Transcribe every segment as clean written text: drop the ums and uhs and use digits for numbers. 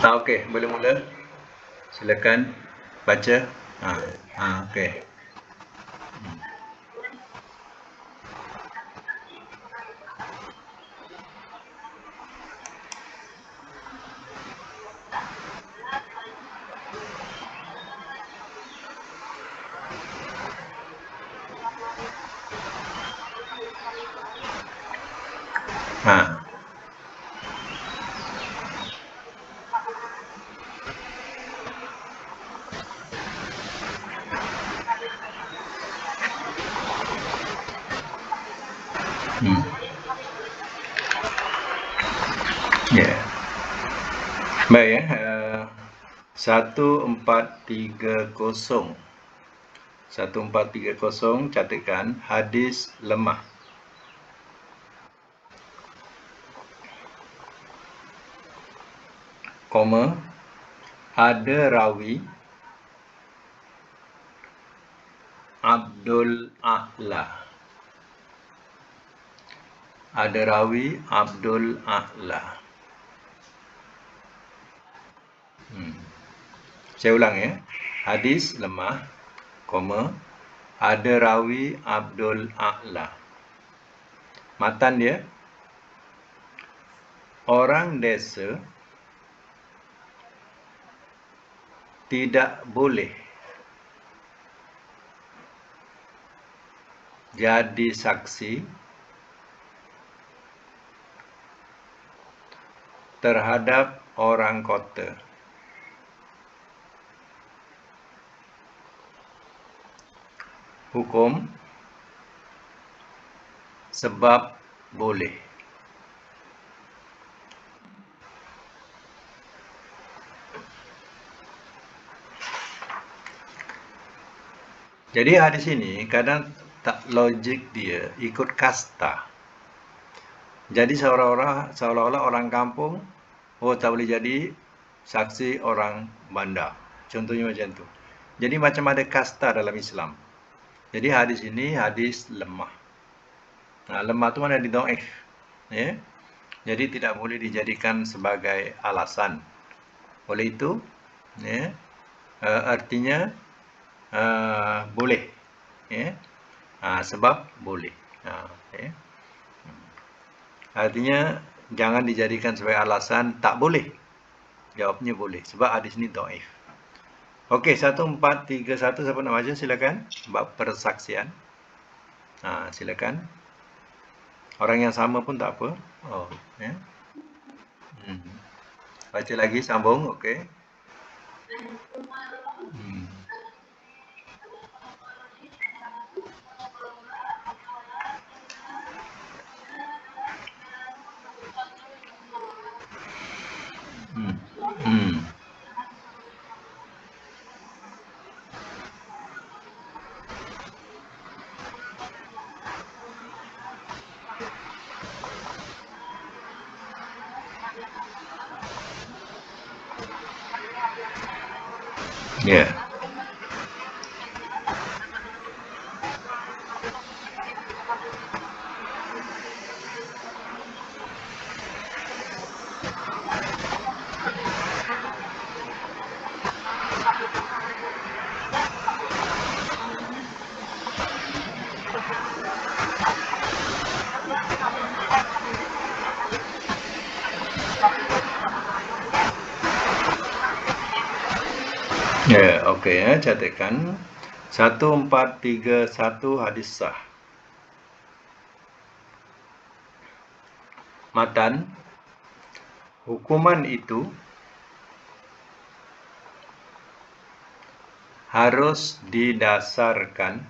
Okey, boleh mula. Silakan baca. Okey. Ha. Ya. Yeah. Baik ya. 1430. 1430 catatkan hadis lemah. Koma, ada rawi Abdul A'la. Ada rawi Abdul A'la. Saya ulang ya. Hadis lemah, koma, ada rawi Abdul A'la. Matan dia, orang desa tidak boleh jadi saksi terhadap orang kota. Hukum sebab boleh. Jadi hadis ini kadang tak logik dia ikut kasta. Jadi seolah-olah orang kampung tak boleh jadi saksi orang bandar. Contohnya macam tu. Jadi macam ada kasta dalam Islam. Jadi hadis ini hadis lemah. Lemah tu mana dhaif. Ya. Jadi tidak boleh dijadikan sebagai alasan. Oleh itu, ya, artinya boleh. Ya. Sebab boleh. Ya. Artinya jangan dijadikan sebagai alasan tak boleh. Jawabnya boleh. Sebab hadis ini dhaif. Okey, 1431 siapa nak baca silakan. Bab persaksian. Silakan. Orang yang sama pun tak apa. Ya. Baca lagi, sambung. Okey. Ya. Ya, okey ya, catatkan 1431 hadis sah. Matan, hukuman itu harus didasarkan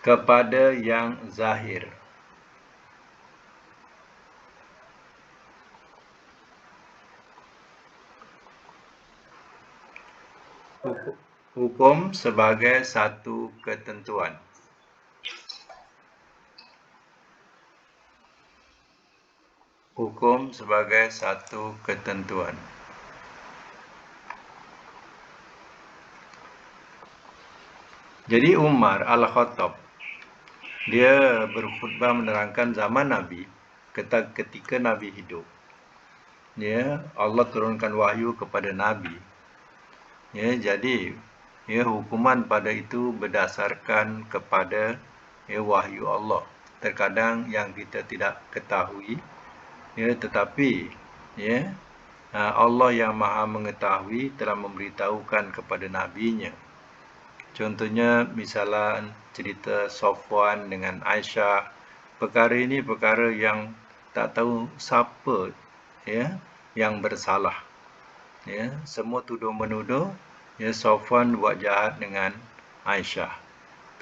kepada yang zahir. Hukum sebagai satu ketentuan. Hukum sebagai satu ketentuan. Jadi Umar Al-Khattab, dia berkhutbah menerangkan zaman Nabi, ketika Nabi hidup. Ya, Allah turunkan wahyu kepada Nabi. Ya, jadi ya hukuman pada itu berdasarkan kepada wahyu Allah. Terkadang yang kita tidak ketahui, ya, tetapi ya Allah yang Maha mengetahui telah memberitahukan kepada nabinya. Contohnya misalnya cerita Safwan dengan Aisyah. Perkara ini perkara yang tak tahu siapa ya yang bersalah. Ya, semua tuduh menuduh ya Safwan buat jahat dengan Aisyah.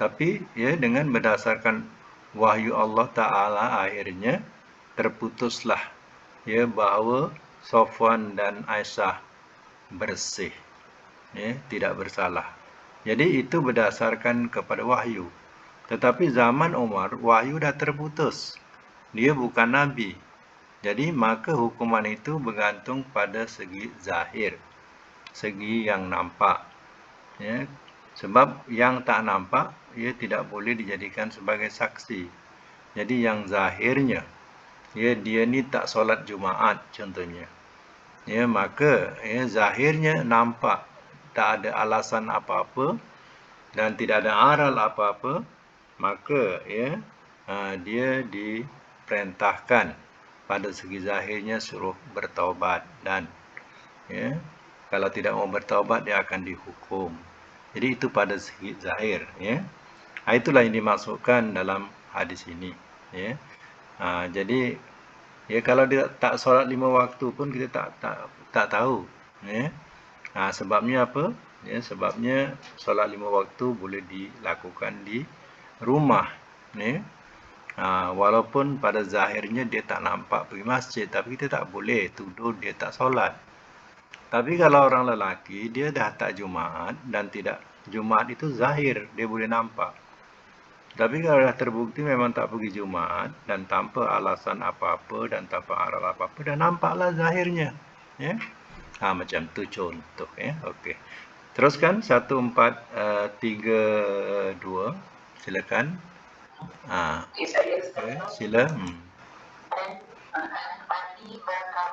Tapi ya dengan berdasarkan wahyu Allah Taala akhirnya terputuslah ya bahawa Safwan dan Aisyah bersih, ya, tidak bersalah. Jadi itu berdasarkan kepada wahyu. Tetapi zaman Umar wahyu dah terputus. Dia bukan nabi. Jadi maka hukuman itu bergantung pada segi zahir, segi yang nampak. Ya, sebab yang tak nampak ia tidak boleh dijadikan sebagai saksi. Jadi yang zahirnya, ya dia ni tak solat Jumaat contohnya. Ya, maka ya zahirnya nampak tak ada alasan apa-apa dan tidak ada aral apa-apa, maka ya dia diperintahkan pada segi zahirnya suruh bertaubat dan ya kalau tidak mau bertaubat dia akan dihukum. Jadi itu pada segi zahir ya. Itulah yang dimaksudkan dalam hadis ini ya. Jadi ya kalau dia tak solat 5 waktu pun kita tak tahu ya. Sebabnya apa? Ya, sebabnya solat 5 waktu boleh dilakukan di rumah ya. Walaupun pada zahirnya dia tak nampak pergi masjid, tapi kita tak boleh tuduh dia tak solat. Tapi kalau orang lelaki dia dah tak Jumaat dan tidak Jumaat itu zahir, dia boleh nampak. Tapi kalau dah terbukti memang tak pergi Jumaat dan tanpa alasan apa-apa dan tanpa aral apa-apa, dah nampaklah zahirnya. Ya. Macam tu contoh ya. Okey. Teruskan 1432. Silakan. Sila. Dari Abi Bakar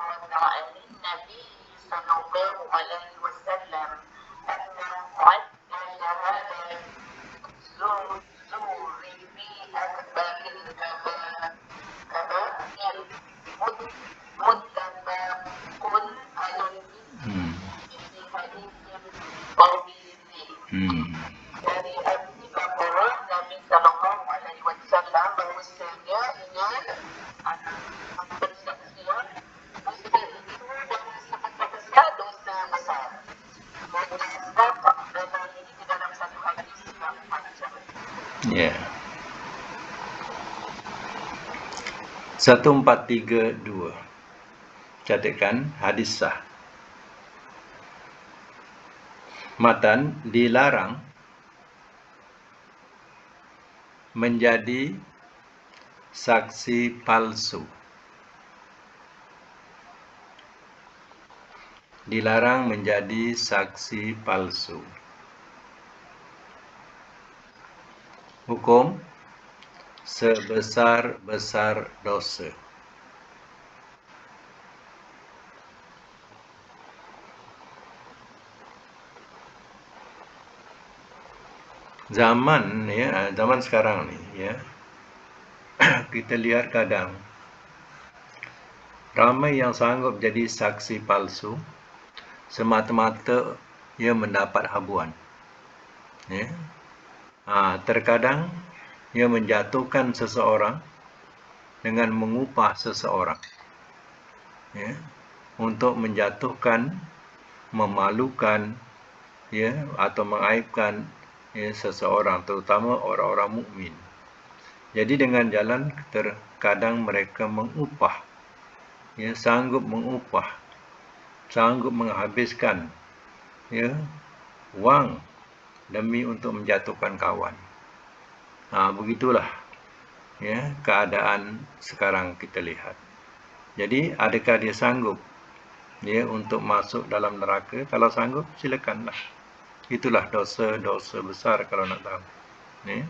Nabi Sallallahu Alaihi Wasallam bahwasanya bersaksian dosa itu dosa besar. Dan ini di dalam satu hadis yang panjang. Ya. 1432. Catatkan hadis sah. Matan dilarang menjadi saksi palsu. Dilarang menjadi saksi palsu. Hukum sebesar-besar dosa. Zaman sekarang ni ya. Kita lihat kadang ramai yang sanggup jadi saksi palsu semata-mata ia mendapat habuan. Ya. Terkadang ia menjatuhkan seseorang dengan mengupah seseorang. Ya. Untuk menjatuhkan, memalukan ya atau mengaibkan ya seseorang, terutama orang-orang mukmin. Jadi dengan jalan terkadang mereka mengupah, ya sanggup mengupah, sanggup menghabiskan ya wang demi untuk menjatuhkan kawan. Begitulah ya keadaan sekarang kita lihat. Jadi adakah dia sanggup ya untuk masuk dalam neraka? Kalau sanggup silakanlah. Itulah dosa besar kalau nak tahu. Ya.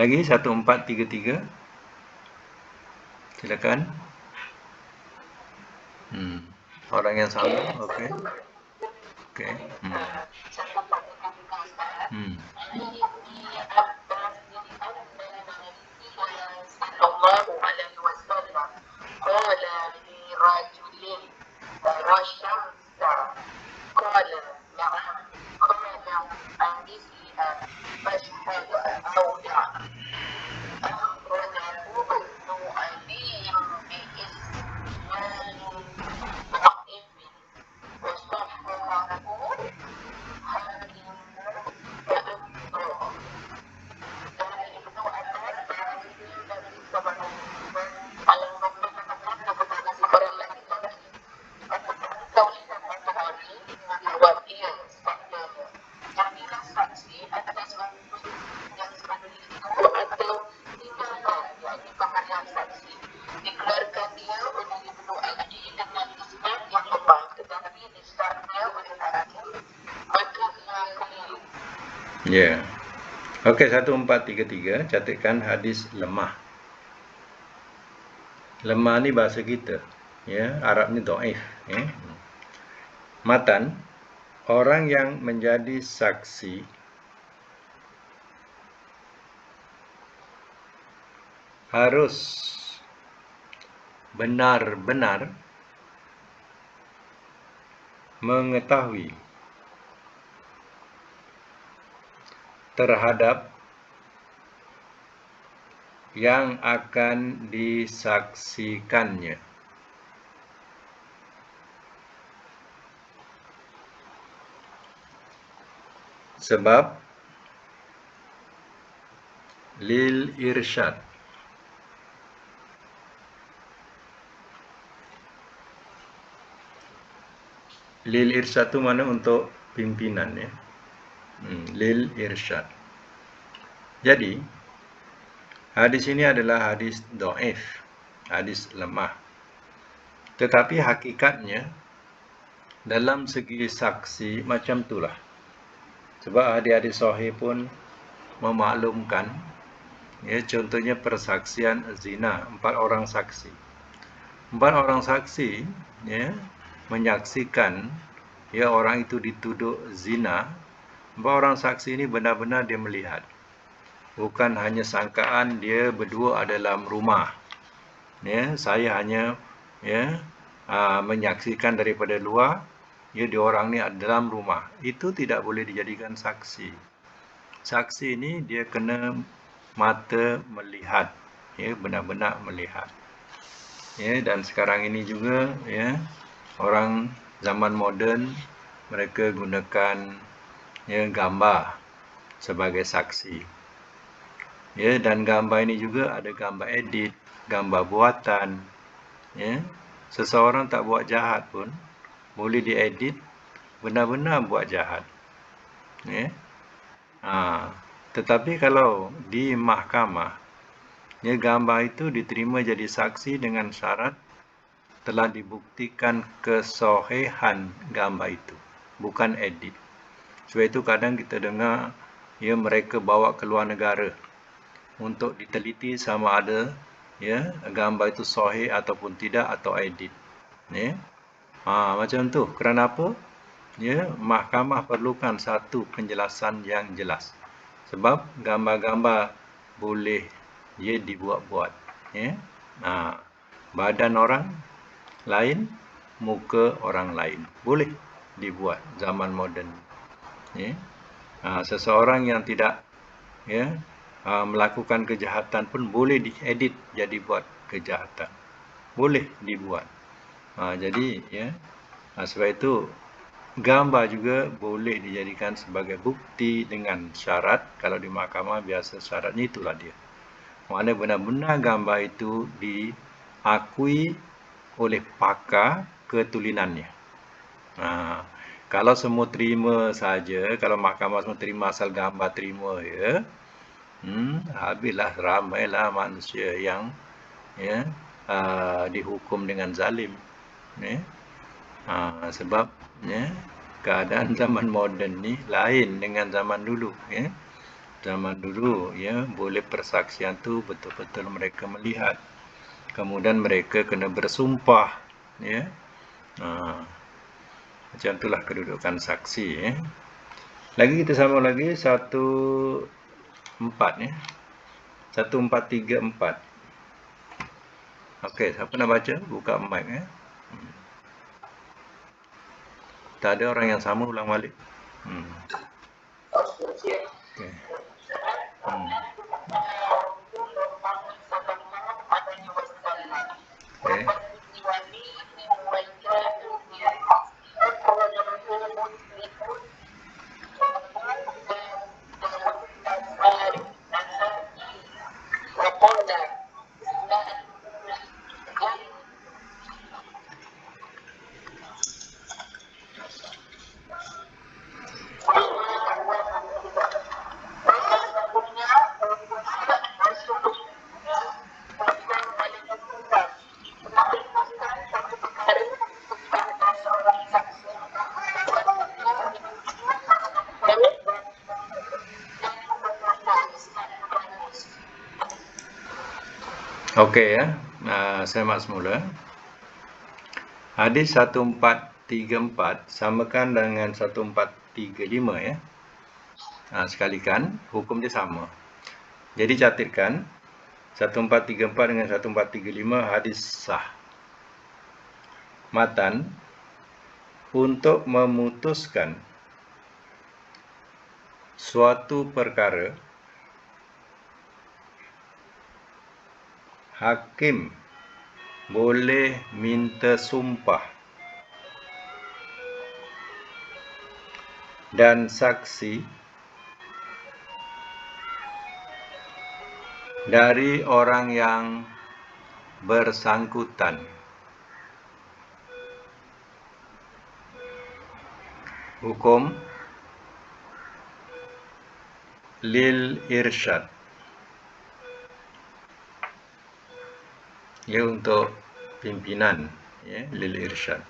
Lagi 1433. Silakan. Orang yang sama. Okey. Okey. Satu pertanyaan Ustaz. Hmm. Ini Abbas bin Nabi sallallahu alaihi wasallam qala li rajulin rashamsa qala na'am qala anisiha fashhad aw la akhrajahu ibnu Ali biisnad ضعيف وصححه حاكم وأبصر dari Ibnu Abbas bahwasanya Nabi SAW kalau memperkenalkan kepada seorang laki-laki untuk beritahu satu hari menjawab ia sabdanya jadilah saksi atas yang seperti itu atau tinggalkan yakni pengalihan saksi dikeluarkan dia oleh Ibnu Adi dengan isnad yang lemah tetapi disahkan oleh Hakim maka ia keliru. Ya. Okey, 1433, catatkan hadis lemah. Lemah ni bahasa kita. Ya, Arab ni dhaif, ya. Matan, orang yang menjadi saksi harus benar-benar mengetahui terhadap yang akan disaksikannya. Sebab lil irsyad. Lil irsyad tu mana untuk pimpinan, ya. Lil irsyad. Jadi hadis ini adalah hadis dhaif, hadis lemah. Tetapi hakikatnya dalam segi saksi macam itulah. Sebab hadis-hadis sahih pun memaklumkan, ya, contohnya persaksian zina, 4 orang saksi. 4 orang saksi, ya, menyaksikan, ya, orang itu dituduh zina. 4 orang saksi ini benar-benar dia melihat. Bukan hanya sangkaan dia berdua ada dalam rumah. Ya, saya hanya, ya, menyaksikan daripada luar, ya, dia orang ni ada dalam rumah. Itu tidak boleh dijadikan saksi. Saksi ini dia kena mata melihat, ya, benar-benar melihat. Ya, dan sekarang ini juga, ya, orang zaman moden mereka gunakan, ya, gambar sebagai saksi. Ya, dan gambar ini juga ada gambar edit, gambar buatan. Ya, seseorang tak buat jahat pun boleh diedit benar-benar buat jahat. Ya. Tetapi kalau di mahkamah, ya, gambar itu diterima jadi saksi dengan syarat telah dibuktikan kesohihan gambar itu, bukan edit. Sebab itu kadang kita dengar, ya, mereka bawa ke luar negara untuk diteliti sama ada, ya, gambar itu sahih ataupun tidak atau edit. Ya. Macam tu. Kerana apa? Ya, mahkamah perlukan satu penjelasan yang jelas. Sebab gambar-gambar boleh, ya, dibuat-buat. Ya. Badan orang lain, muka orang lain boleh dibuat zaman moden. Ya. Seseorang yang tidak, ya, melakukan kejahatan pun boleh diedit jadi buat kejahatan. Boleh dibuat. Jadi, ya, sebab itu gambar juga boleh dijadikan sebagai bukti dengan syarat. Kalau di mahkamah biasa syaratnya itulah dia. Maknanya benar-benar gambar itu diakui oleh pakar ketulinannya. Kalau semua terima saja, kalau mahkamah semua terima asal gambar terima, ya, habislah, ramailah manusia yang, ya, dihukum dengan zalim. Ya. Sebab, ya, keadaan zaman moden ni lain dengan zaman dulu. Ya. zaman dulu, ya, boleh persaksian tu betul-betul mereka melihat. Kemudian mereka kena bersumpah, ya. Macam itulah kedudukan saksi, ya. Lagi kita sama lagi 1, 4, ya. 1, 4, 3, 4. Okey, siapa nak baca? Buka mic, ya. Tak ada orang yang sama ulang balik. Okey. Okey. Okey, ya. Saya mak semula. Hadis 1434 samakan dengan 1435, ya. Sekalikan, hukum dia sama. Jadi catatkan 1434 dengan 1435 hadis sah. Matan, untuk memutuskan suatu perkara, hakim boleh minta sumpah dan saksi dari orang yang bersangkutan. Hukum lil irsyad, ya, untuk pimpinan, ya, lil irsyad.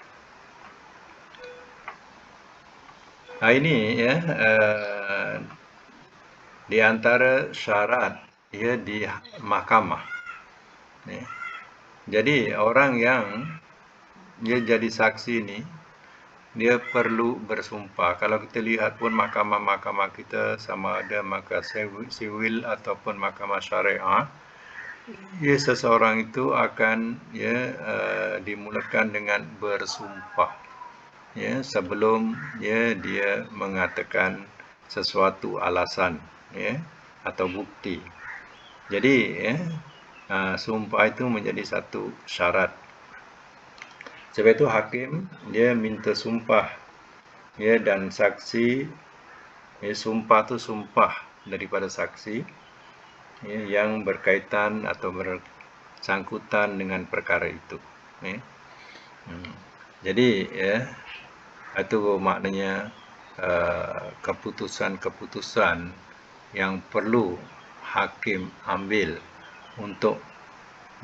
Ini, ya, di antara syarat, ya, di mahkamah, ya. Jadi orang yang dia jadi saksi ni, dia perlu bersumpah. Kalau kita lihat pun mahkamah-mahkamah kita, sama ada mahkamah sivil ataupun mahkamah syariah, ya, seseorang itu akan, ya, dimulakan dengan bersumpah, ya, sebelum, ya, dia mengatakan sesuatu alasan, ya, atau bukti. Jadi, ya, sumpah itu menjadi satu syarat. Sebab itu hakim dia minta sumpah, ya, dan saksi, ya, sumpah tu sumpah daripada saksi, ya, yang berkaitan atau bersangkutan dengan perkara itu, ya. Jadi, ya, itu maknanya keputusan-keputusan yang perlu hakim ambil untuk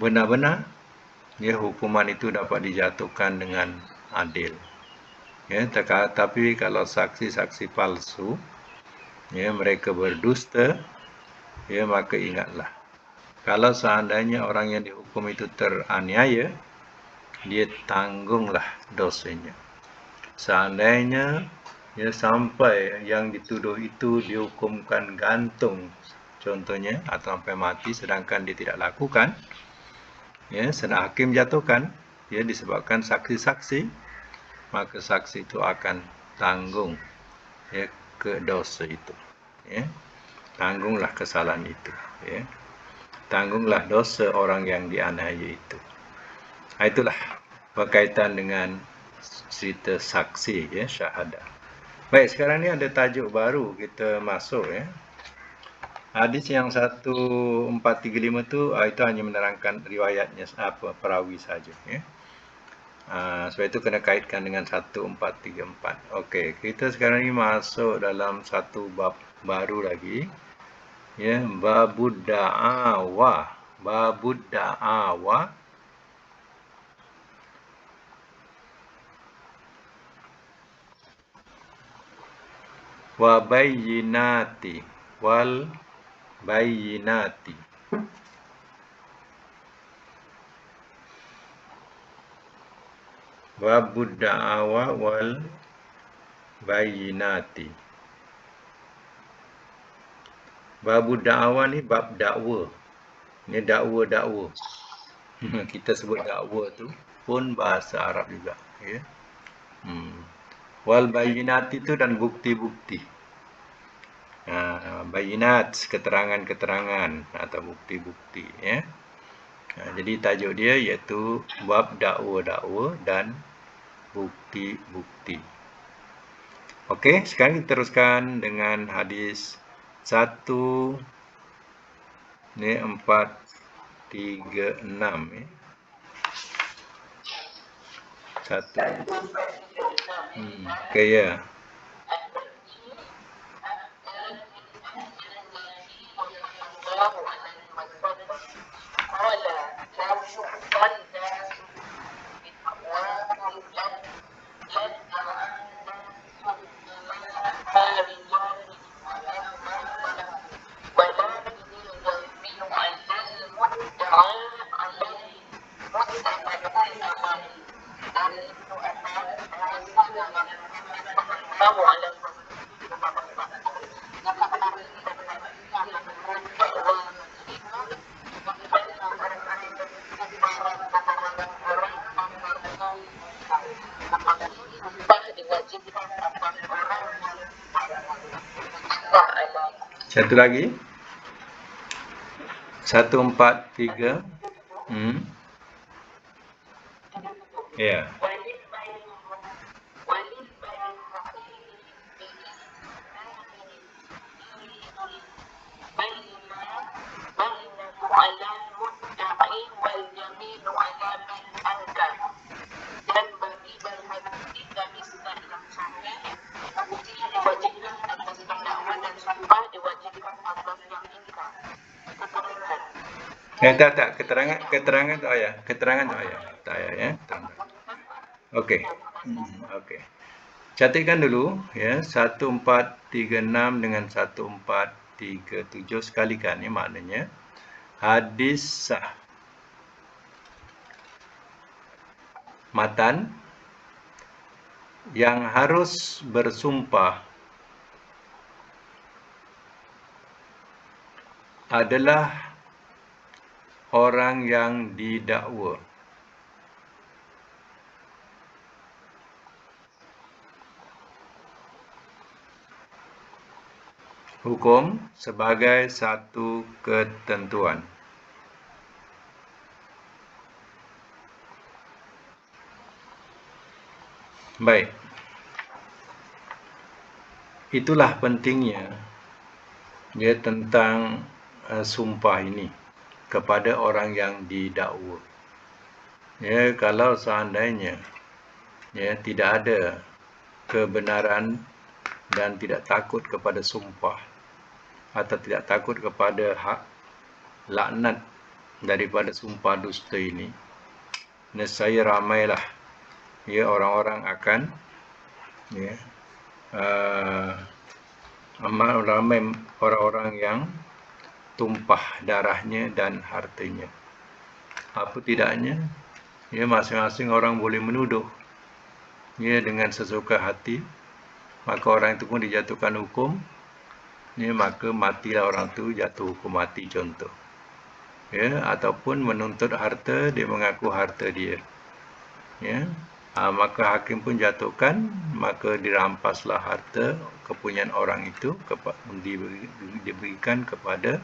benar-benar, ya, hukuman itu dapat dijatuhkan dengan adil. Ya, tapi kalau saksi-saksi palsu, ya, mereka berdusta, ya, maka ingatlah, kalau seandainya orang yang dihukum itu teraniaya, dia tanggunglah dosanya. Seandainya, ya, sampai yang dituduh itu dihukumkan gantung, contohnya, atau sampai mati, sedangkan dia tidak lakukan, ya, sedang hakim jatuhkan, ya, disebabkan saksi-saksi, maka saksi itu akan tanggung, ya, ke dosa itu, ya. Tanggunglah kesalahan itu, ya. Tanggunglah dosa orang yang dianiaya itu. Itulah berkaitan dengan cerita saksi, ya, syahadah. Baik, sekarang ni ada tajuk baru kita masuk, ya. Hadis yang 1435 tu, itu hanya menerangkan riwayatnya, perawi saja, ya. Sebab itu kena kaitkan dengan 1434. Okey, kita sekarang ni masuk dalam satu bab baru lagi, ya, babud da'awa. Babud da'awa wa bayyinati. wal bayyinati. Babud da'awa wal bayyinati. Babud da'awa ni bab dakwa. Ni dakwa-dakwa. Kita sebut dakwa tu pun bahasa Arab juga, ya. Wal bayyinati tu dan bukti-bukti. Bayyinat, keterangan-keterangan atau bukti-bukti, ya. Jadi tajuk dia iaitu bab dakwa-dakwa dan bukti-bukti. Okey, sekarang kita teruskan dengan hadis 1 ni 436, ya. 1. Okey, ya. Satu lagi. 143. Ya. Tak. Keterangan tak payah. Keterangan tak payah, ya. Okey. Okey. Catatkan dulu, ya. 1436 dengan 1437 sekalikan, ni maknanya hadis sah. Matan yang harus bersumpah adalah orang yang didakwa. Hukum sebagai satu ketentuan. Baik. Itulah pentingnya dia tentang sumpah ini kepada orang yang didakwa. Ya, kalau seandainya tidak ada kebenaran dan tidak takut kepada sumpah atau tidak takut kepada hak laknat daripada sumpah dusta ini, nescaya ramailah orang-orang akan ramai orang-orang yang tumpah darahnya dan hartanya. Apa tidaknya, masing-masing orang boleh menuduh dengan sesuka hati, maka orang itu pun dijatuhkan hukum, maka matilah orang itu, jatuh hukum mati contoh. Ataupun menuntut harta, dia mengaku harta dia. Maka hakim pun jatuhkan, maka dirampaslah harta kepunyaan orang itu, diberikan kepada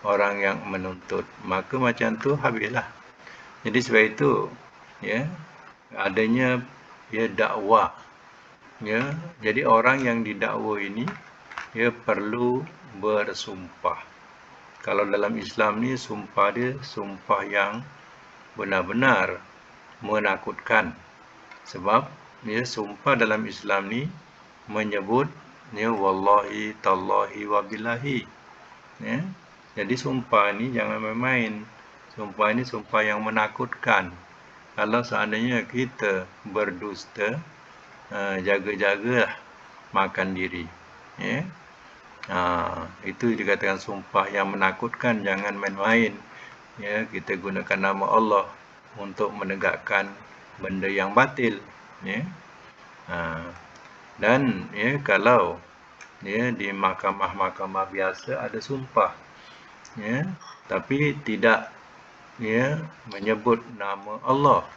orang yang menuntut. Maka macam tu habislah. Jadi sebab itu adanya dakwa. Jadi orang yang didakwa ini perlu bersumpah. Kalau dalam Islam ni sumpah dia sumpah yang benar-benar menakutkan. Sebab sumpah dalam Islam ni menyebut wallahi tallahi wa billahi. Jadi sumpah ni jangan main-main. Sumpah ini sumpah yang menakutkan. Kalau seandainya kita berdusta, jaga-jagalah makan diri. Itu dikatakan sumpah yang menakutkan, jangan main-main. Ya, kita gunakan nama Allah untuk menegakkan benda yang batil. Ya. Dan ya, kalau ya di mahkamah-mahkamah biasa ada sumpah, ya, tapi tidak ya menyebut nama Allah,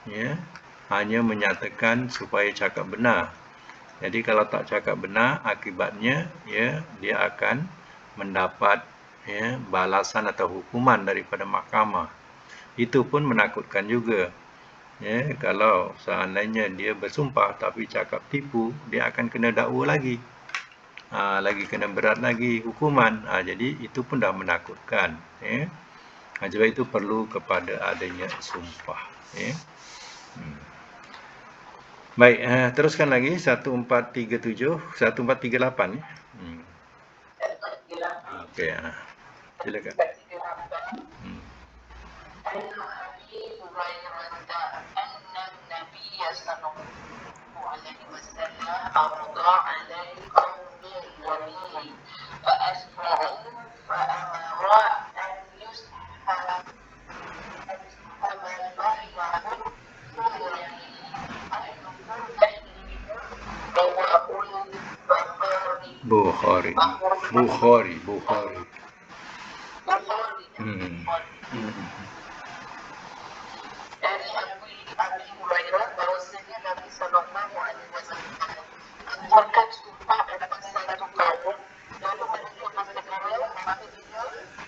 ya, hanya menyatakan supaya cakap benar. Jadi kalau tak cakap benar, akibatnya ya dia akan mendapat ya balasan atau hukuman daripada mahkamah. Itu pun menakutkan juga. Ya, kalau seandainya dia bersumpah tapi cakap tipu, dia akan kena dakwa lagi. Lagi kena berat lagi hukuman. Jadi itu pun dah menakutkan. Ya. Sebab itu perlu kepada adanya sumpah. Ya. Baik, teruskan lagi 1437, 1438 ya. Okey, silakan. Bukhari. Dari Abi Hurairah bahwasanya Nabi Sallallahu Alaihi Wasallam mengeluarkan sumpah atas satu kaum, lalu mereka bersedia maka dia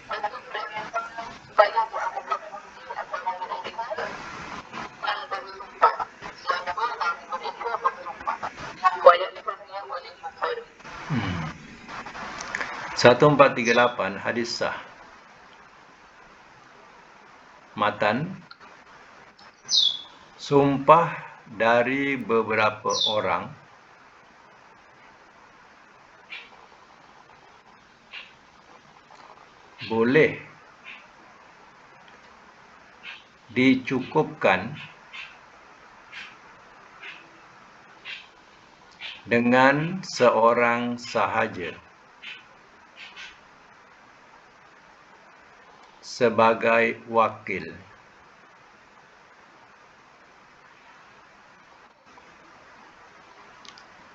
untuk mereka supaya dilakukan bukti atau mereka bersumpah siapa dari mereka bersumpah. Riwayat Bukhari oleh Bukhari. 1438 hadis sah. Matan, sumpah dari beberapa orang boleh dicukupkan dengan seorang sahaja sebagai wakil.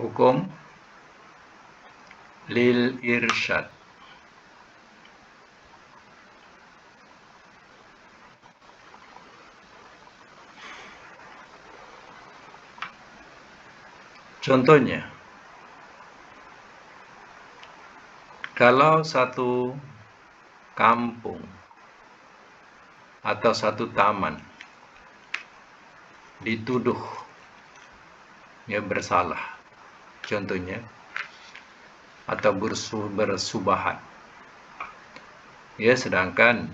Hukum lil irsyad. Contohnya, kalau satu kampung atau satu taman dituduh bersalah, contohnya, atau bersubahat, sedangkan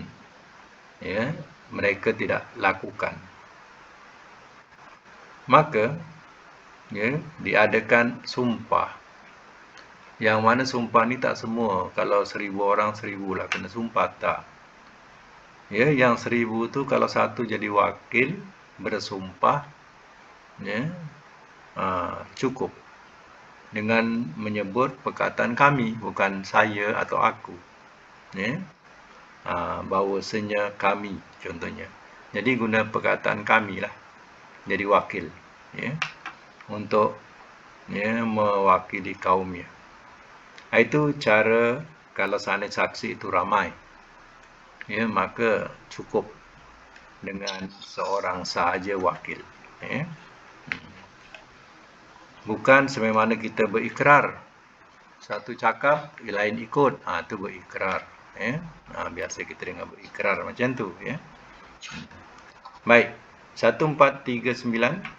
mereka tidak lakukan, maka diadakan sumpah. Yang mana sumpah ni tak semua, kalau 1000 orang 1000 lah kena sumpah, tak. Yang 1000 tu kalau satu jadi wakil bersumpah, cukup dengan menyebut perkataan kami, bukan saya atau aku, bahawasanya kami, contohnya. Jadi guna perkataan kami lah, jadi wakil, untuk mewakili kaumnya. Itu cara kalau seandainya saksi itu ramai, maka cukup dengan seorang sahaja wakil. Bukan sebagaimana kita berikrar, satu cakap, lain ikut, itu berikrar. Biasa kita dengar berikrar macam tu. Baik, 1439.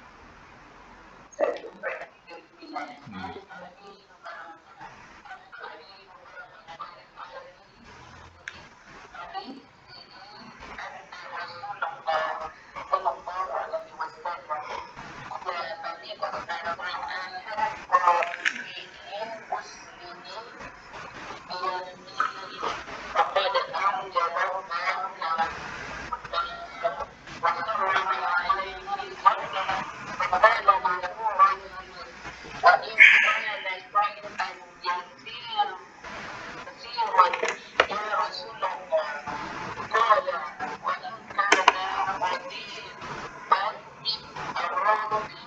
رسول الله قال وإن كان مديبا الراضي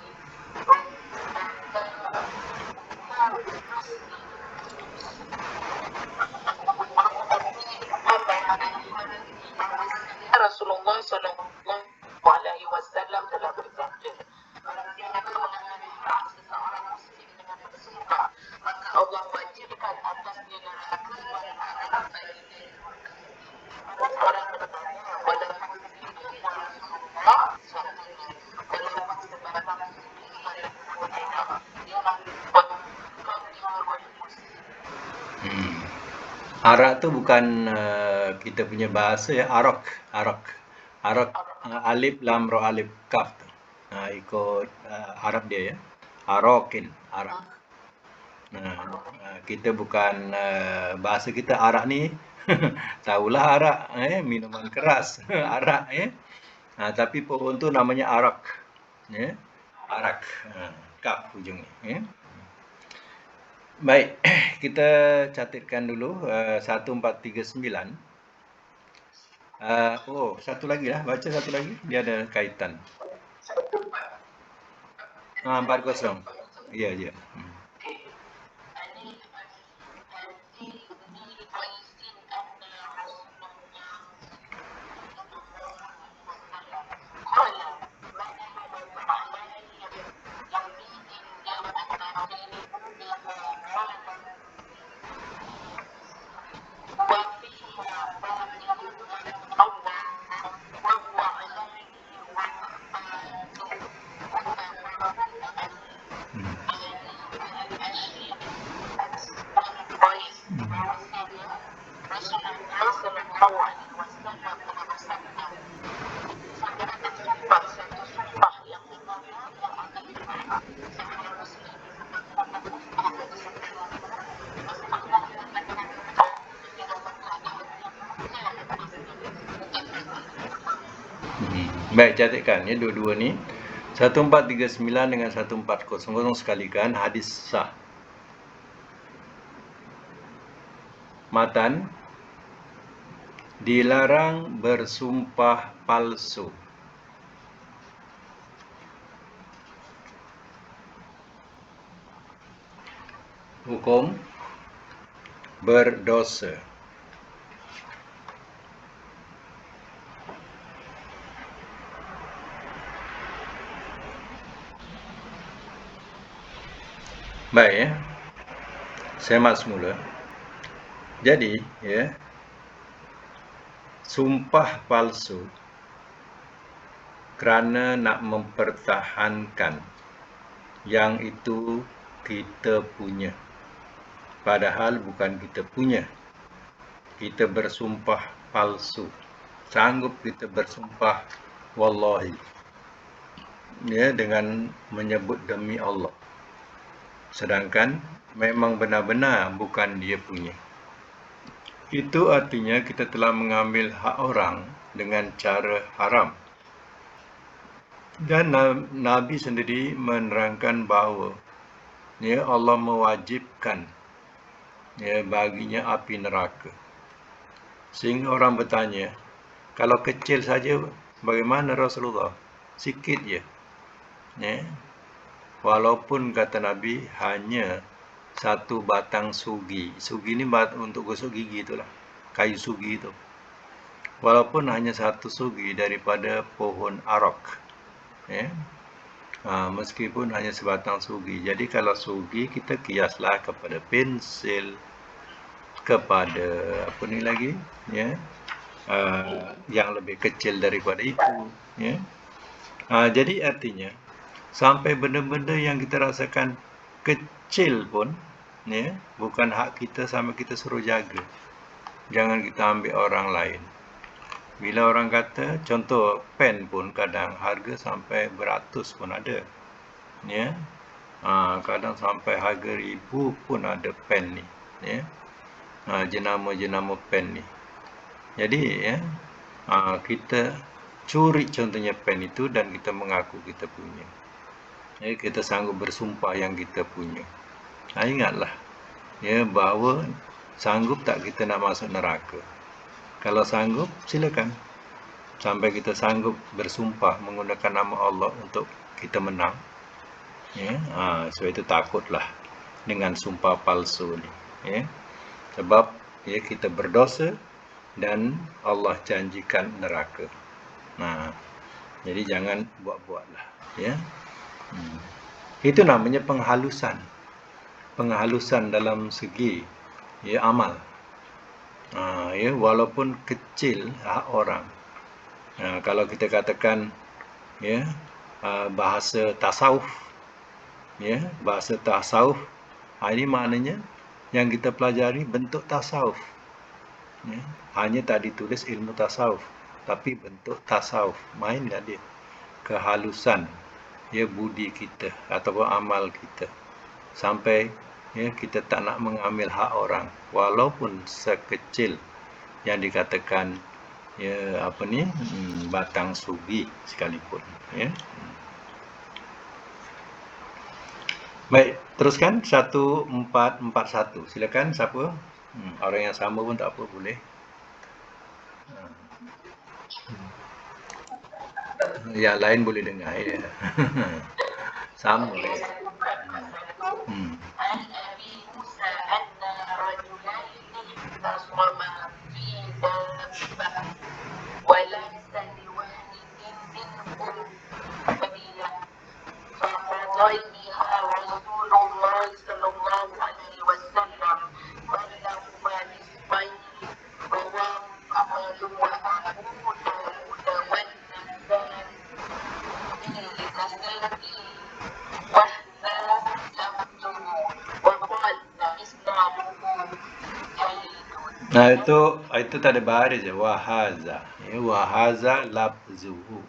Rasulullah Sallallahu Alaihi Wasallam telah bersabda, barang siapa mengenai seseorang muslim dengan bersumpah, maka Allah wajibkan atasnya neraka dan azab bagi orang bertanya, walaupun sedikit ya Rasulullah, suatunya, walaupun sebatang suci yang berbeda, dia kau muslim. Arak tu bukan kita punya bahasa ya, arak. Alif lam ra alif kaf tu. Ikut Arab dia ya. Arakin, arak. Kita bukan bahasa kita arak ni tahulah arak minuman keras arak tapi pohon tu namanya arak ya. Arak. Kaf ujungnya ya. Baik, kita catatkan dulu 1439. Satu lagi lah, baca satu lagi, dia ada kaitan. 40. Ya. Baik, catatkan ya dua-dua ni. 1439 dengan 1400 sekalikan hadis sah. Matan, dilarang bersumpah palsu. Hukum berdosa. Baik ya. Semak semula. Jadi ya, sumpah palsu kerana nak mempertahankan yang itu kita punya, padahal bukan kita punya. Kita bersumpah palsu. Sanggup kita bersumpah wallahi ya, dengan menyebut demi Allah, sedangkan memang benar-benar bukan dia punya. Itu artinya kita telah mengambil hak orang dengan cara haram. Dan Nabi sendiri menerangkan bahawa ya, Allah mewajibkan ya, baginya api neraka. Sehingga orang bertanya, kalau kecil saja bagaimana Rasulullah? Sikit je. Ya. Walaupun kata Nabi hanya satu batang sugi. Sugi ni untuk gosok gigi itulah. Kayu sugi itu. Walaupun hanya satu sugi daripada pohon arak. Ya. Meskipun hanya sebatang sugi. Jadi kalau sugi kita kiaslah kepada pensil, kepada apa ni lagi ya, yang lebih kecil daripada itu ya. Jadi artinya sampai benda-benda yang kita rasakan kecil pun ya, bukan hak kita sampai kita suruh jaga. Jangan kita ambil orang lain. Bila orang kata, contoh pen pun kadang harga sampai beratus pun ada ya. Kadang sampai harga ribu pun ada pen ni ya. Jenama-jenama pen ni. Jadi ya, kita curi contohnya pen itu dan kita mengaku kita punya. Ya, kita sanggup bersumpah yang kita punya. Ingatlah ya, bahawa sanggup tak kita nak masuk neraka. Kalau sanggup, silakan. Sampai kita sanggup bersumpah menggunakan nama Allah untuk kita menang. Ya, so itu takutlah dengan sumpah palsu ni. Ya, sebab ya kita berdosa dan Allah janjikan neraka. Nah, jadi jangan buat-buatlah. Ya, itu namanya penghalusan. Penghalusan dalam segi ya amal. Ya, walaupun kecil hak orang. Kalau kita katakan ya bahasa tasawuf, ya bahasa tasawuf, ini maknanya yang kita pelajari bentuk tasawuf. Ya, hanya tak ditulis ilmu tasawuf, tapi bentuk tasawuf. Main tak dia? Kehalusan ya budi kita ataupun amal kita sampai ya kita tak nak mengambil hak orang walaupun sekecil yang dikatakan ya apa ni batang subi sekalipun, ya. Baik, teruskan 1441. Silakan siapa? Orang yang sama pun tak apa, boleh. Yang lain boleh dengar ya. Sama ya. عن أبي موسى أن رجلين اختصما في دابة وليس لواحد منهم فضيلة فقضى بها رسول الله صلى الله عليه وسلم بينهما نصفين رواه أحمد وأبو داود والنسائي Nah itu tak ada baris ya, wahaza. Ya, wahaza labzuhu.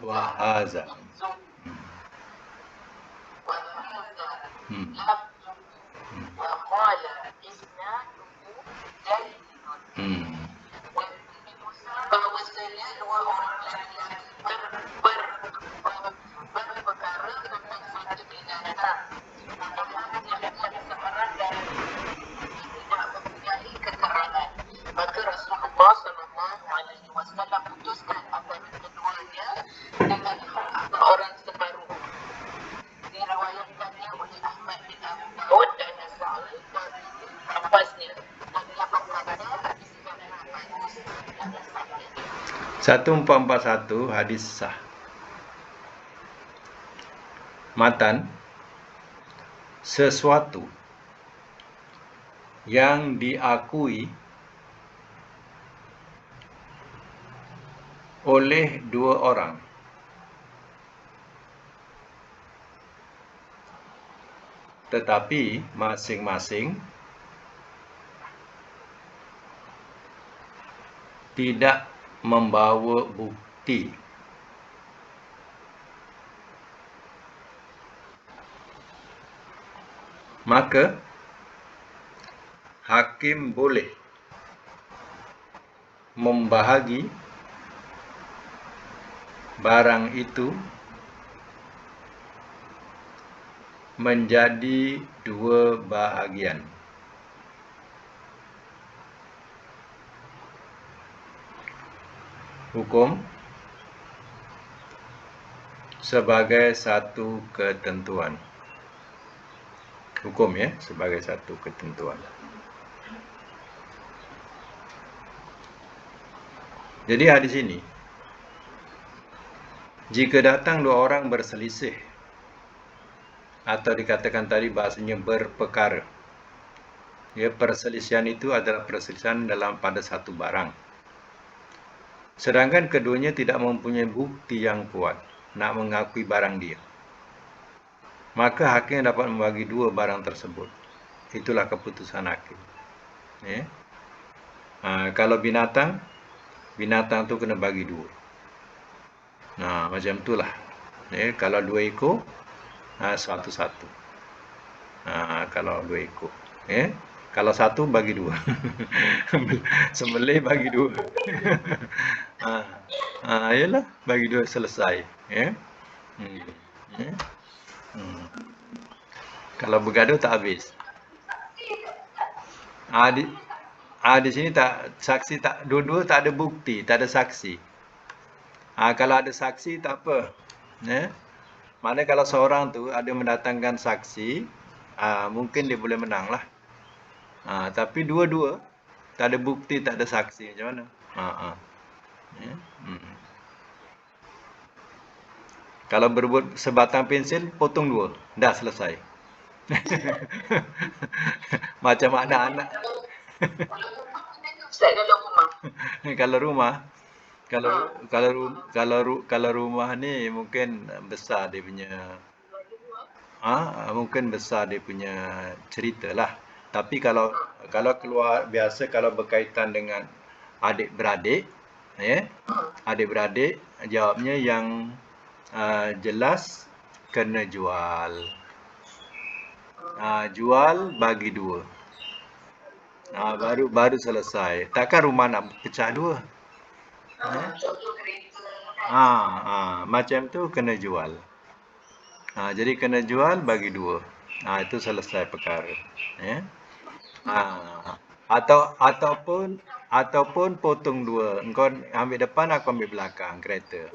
Wahaza. وقال إسناده جيد bahwa sekalian dua orang laki-laki berperkara tentang satu binatang yang seorang dari tidak mempunyai keterangan, maka Rasulullah SAW putuskan antara keduanya dengan hak orang separuh. Diriwayatkannya oleh Ahmad bin Abu Daud dan Nasai dari Abbasnya dan dia berkata hadisnya bagus. 1441 hadis sah. Matan, sesuatu yang diakui oleh dua orang tetapi masing-masing tidak membawa bukti, maka hakim boleh membahagi barang itu menjadi dua bahagian. Hukum sebagai satu ketentuan. Hukum ya, sebagai satu ketentuan. Jadi hadis ini, jika datang dua orang berselisih atau dikatakan tadi bahasanya berperkara, ya, perselisihan itu adalah perselisihan pada satu barang. Sedangkan keduanya tidak mempunyai bukti yang kuat nak mengakui barang dia, maka hakim dapat membagi dua barang tersebut. Itulah keputusan hakim. Ya. Kalau binatang tu kena bagi dua. Nah, macam itulah. Ya, kalau 2 ekor, satu-satu. Kalau 2 ekor. Ya. Kalau satu bagi dua. Sembelih bagi dua. Yalah, bagi dua selesai. Ya. Ya. Kalau bergaduh tak habis. Di sini tak saksi tak dua-dua tak ada bukti, tak ada saksi. Kalau ada saksi tak apa. Ya. Mana kalau seorang tu ada mendatangkan saksi, mungkin dia boleh menang lah. Tapi dua-dua tak ada bukti, tak ada saksi, macam mana? Ya. Kalau berebut sebatang pensil, potong dua, dah selesai. Macam anak-anak. Ustaz dalam rumah. Kalau rumah, kalau rumah ni mungkin besar dia punya, mungkin besar dia punya cerita lah. Tapi kalau keluar biasa, kalau berkaitan dengan adik-beradik, ya, adik-beradik, jawabnya yang jelas kena jual. Jual bagi dua. Baru selesai. Takkan rumah nak pecah dua. Contoh kereta. Macam tu kena jual. Jadi kena jual bagi dua. Itu selesai perkara. Ya. Ataupun potong dua. Engkau ambil depan, aku ambil belakang kereta.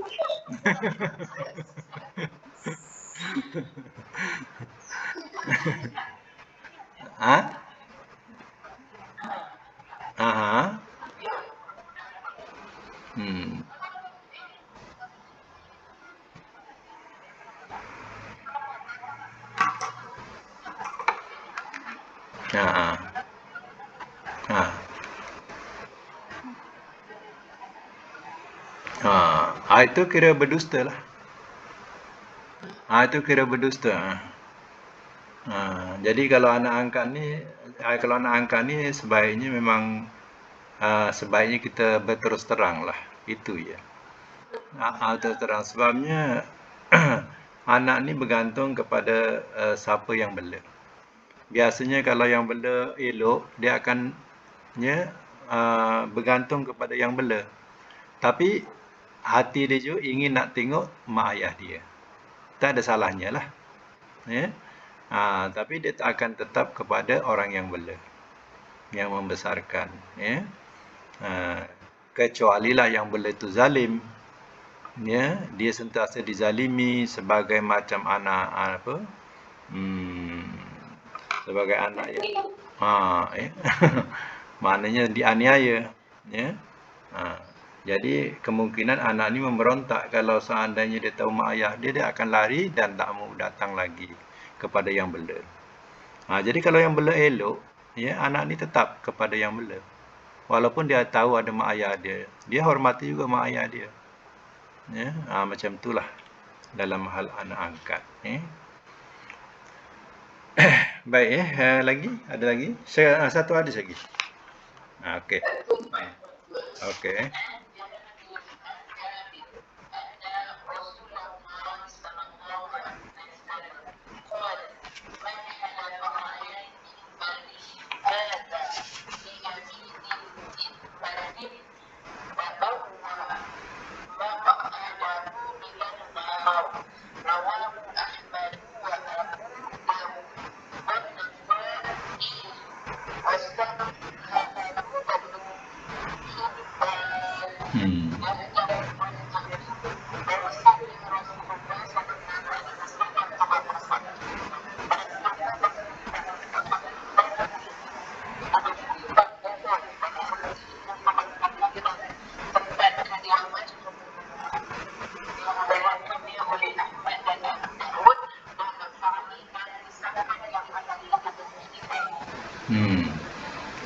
Itu kira berdusta lah. Itu kira berdusta. Jadi kalau anak angkat ni sebaiknya memang sebaiknya kita berterus terang lah. Itu ya. Terus terang sebabnya anak ni bergantung kepada siapa yang bela. Biasanya kalau yang bela elok, dia akan bergantung kepada yang bela. Tapi hati dia juga ingin nak tengok mak ayah dia. Tak ada salahnya lah. Ya. Tapi dia akan tetap kepada orang yang bela, yang membesarkan. Ya. Kecuali lah yang bela itu zalim. Ya, dia sentiasa dizalimi sebagai macam anak sebagai anak ya. Maknanya dianiaya. Ya. Jadi kemungkinan anak ni memberontak kalau seandainya dia tahu mak ayah dia akan lari dan tak mau datang lagi kepada yang bela. Jadi kalau yang bela elok, ya, anak ni tetap kepada yang bela. Walaupun dia tahu ada mak ayah dia, dia hormati juga mak ayah dia. Ya, macam itulah dalam hal anak angkat. Baik, lagi ada lagi? Satu hadis lagi. Okey. Okey.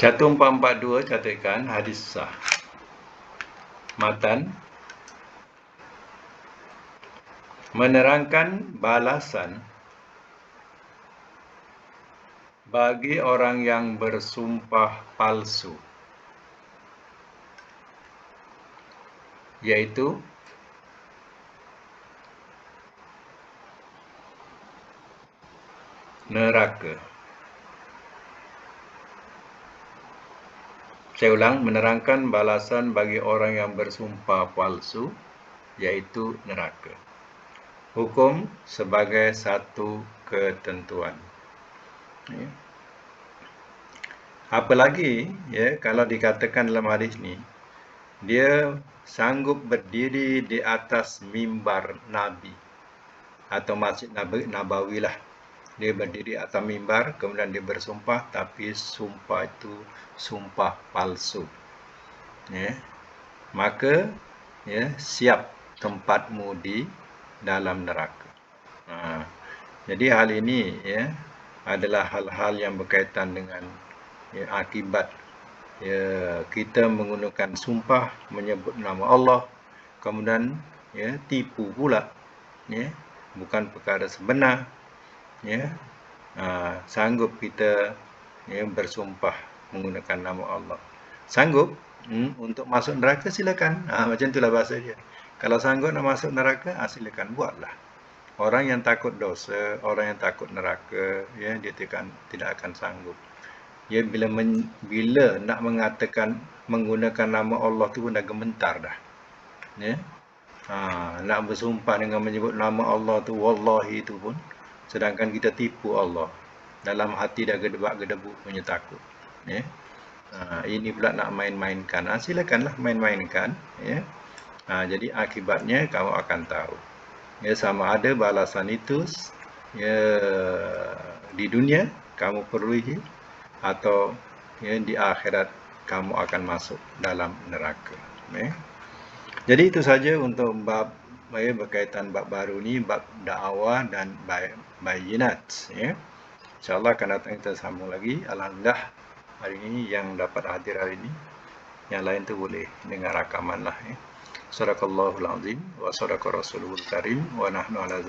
Catum 442 katakan hadis sah. Matan menerangkan balasan bagi orang yang bersumpah palsu, yaitu neraka. Saya ulang, menerangkan balasan bagi orang yang bersumpah palsu, yaitu neraka. Hukum sebagai satu ketentuan. Apalagi ya kalau dikatakan dalam hadis ni, dia sanggup berdiri di atas mimbar Nabi atau Masjid Nabawi lah. Dia berdiri atas mimbar, kemudian dia bersumpah, tapi sumpah itu sumpah palsu. Ya. Maka ya, siap tempatmu di dalam neraka. Jadi hal ini ya adalah hal-hal yang berkaitan dengan ya, akibat ya, kita menggunakan sumpah menyebut nama Allah, kemudian ya, tipu pula, ya, bukan perkara sebenar, ya, sanggup kita ya, bersumpah menggunakan nama Allah. Sanggup untuk masuk neraka silakan, macam itulah bahasa dia. Kalau sanggup nak masuk neraka, silakan buatlah. Orang yang takut dosa, orang yang takut neraka, ya, dia tidak akan sanggup. Ya, bila nak mengatakan menggunakan nama Allah tu pun dah gementar dah. Ya. Nak bersumpah dengan menyebut nama Allah tu, wallahi tu pun, sedangkan kita tipu Allah. Dalam hati dah gedebak-gedebuk punya takut. Ya. Ini pula nak main-mainkan. Silakanlah main-mainkan. Ya. Jadi akibatnya kamu akan tahu. Ya, sama ada balasan itu ya di dunia kamu peroleh atau ya, di akhirat kamu akan masuk dalam neraka. Ya. Jadi itu saja untuk bab ya, berkaitan bab baru ni, bab dakwah dan bayinat. Ya. InsyaAllah akan datang kita sambung lagi. Alhamdulillah hari ini yang dapat hadir hari ini, yang lain tu boleh dengar rakaman lah. Ya. Sadaqallahul azim wa sadaqa rasulul karim wa nahnu ala